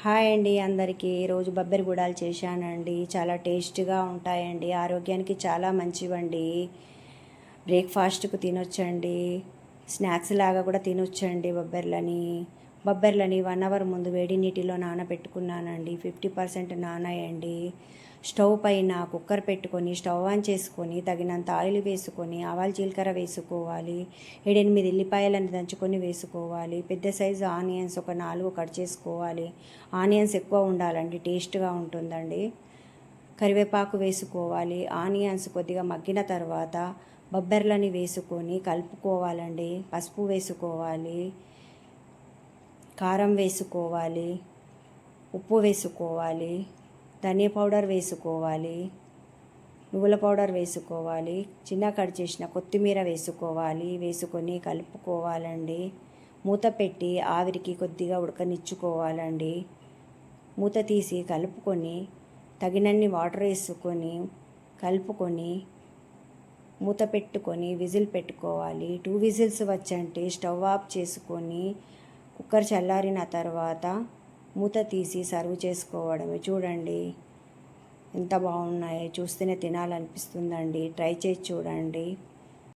Hi అండి అందరికీ. ఈరోజు బబ్బెర గుడాలు చేశానండి. చాలా టేస్ట్గా ఉంటాయండి, ఆరోగ్యానికి చాలా మంచివండి. బ్రేక్ఫాస్ట్కు తినొచ్చండి, స్నాక్స్ లాగా కూడా తినొచ్చండి. బొబ్బర్లని 1 అవర్ ముందు వేడి నీటిలో నానబెట్టుకున్నానండి. 50% నానాయండి. స్టవ్ పైన కుక్కర్ పెట్టుకొని స్టవ్ ఆన్ చేసుకొని తగినంత ఆయిల్ వేసుకొని ఆవాలు జీలకర్ర వేసుకోవాలి. 7-8 ఉల్లిపాయలను దంచుకొని వేసుకోవాలి. పెద్ద సైజు ఆనియన్స్ ఒక 4 కట్ చేసుకోవాలి. ఆనియన్స్ ఎక్కువ ఉండాలండి, టేస్ట్గా ఉంటుందండి. కరివేపాకు వేసుకోవాలి. ఆనియన్స్ కొద్దిగా మగ్గిన తర్వాత బొబ్బర్లని వేసుకొని కలుపుకోవాలండి. పసుపు వేసుకోవాలి, కారం వేసుకోవాలి, ఉప్పు వేసుకోవాలి, ధనియా పౌడర్ వేసుకోవాలి, నువ్వుల పౌడర్ వేసుకోవాలి, చిన్న కట్ చేసిన కొత్తిమీర వేసుకోవాలి. వేసుకొని కలుపుకోవాలండి. మూత పెట్టి ఆవిరికి కొద్దిగా ఉడకనిచ్చుకోవాలండి. మూత తీసి కలుపుకొని తగినన్ని వాటర్ వేసుకొని కలుపుకొని మూత పెట్టుకొని విజిల్ పెట్టుకోవాలి. 2 విజిల్స్ వచ్చంటే స్టవ్ ఆఫ్ చేసుకొని కుక్కర్ చల్లారిన తర్వాత మూత తీసి సర్వ్ చేసుకోవడమే. చూడండి ఎంత బాగున్నాయో, చూస్తేనే తినాలనిపిస్తుందండి. ట్రై చేసి చూడండి.